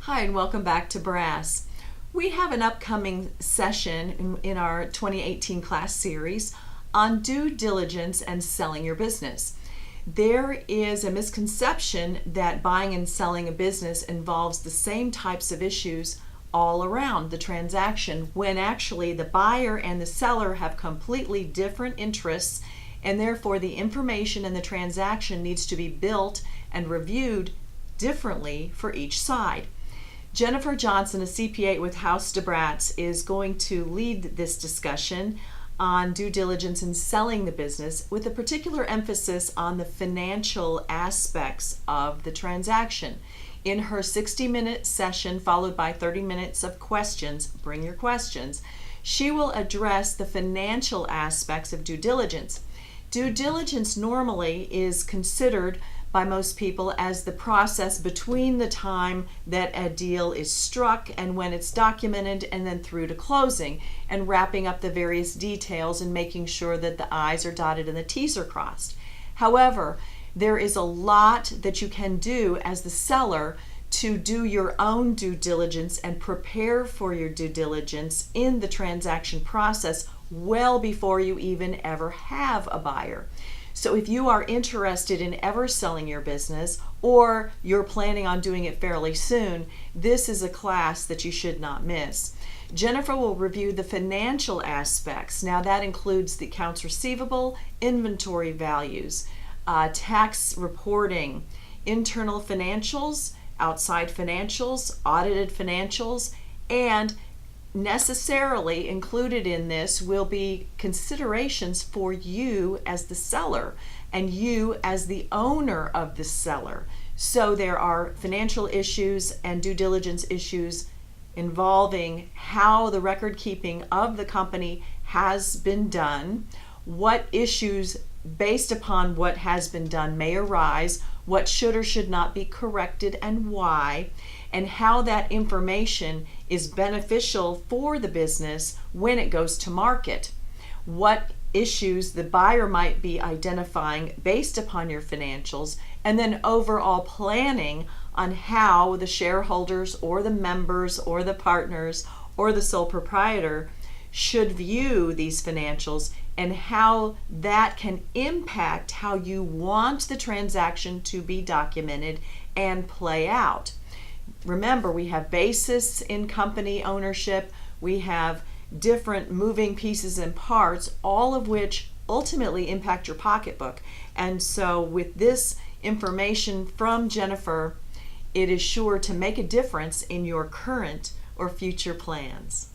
Hi, and welcome back to Brass. We have an upcoming session in our 2018 class series on due diligence and selling your business. There is a misconception that buying and selling a business involves the same types of issues all around the transaction, when actually the buyer and the seller have completely different interests, and therefore the information in the transaction needs to be built and reviewed differently for each side. Jennifer Johnson, a CPA with House DeBratz, is going to lead this discussion on due diligence in selling the business, with a particular emphasis on the financial aspects of the transaction. In her 60-minute session, followed by 30 minutes of questions, bring your questions, she will address the financial aspects of due diligence. Due diligence normally is considered by most people as the process between the time that a deal is struck and when it's documented, and then through to closing and wrapping up the various details and making sure that the I's are dotted and the T's are crossed. However, there is a lot that you can do as the seller to do your own due diligence and prepare for your due diligence in the transaction process well before you even ever have a buyer. So if you are interested in ever selling your business, or you're planning on doing it fairly soon, this is a class that you should not miss. Jennifer will review the financial aspects. Now that includes the accounts receivable, inventory values, tax reporting, internal financials, outside financials, audited financials, and necessarily included in this will be considerations for you as the seller and you as the owner of the seller. So there are financial issues and due diligence issues involving how the record keeping of the company has been done, what issues based upon what has been done may arise, what should or should not be corrected and why, and how that information is beneficial for the business when it goes to market. What issues the buyer might be identifying based upon your financials, and then overall planning on how the shareholders or the members or the partners or the sole proprietor should view these financials, and how that can impact how you want the transaction to be documented and play out. Remember, we have basis in company ownership, we have different moving pieces and parts, all of which ultimately impact your pocketbook. And so with this information from Jennifer, it is sure to make a difference in your current or future plans.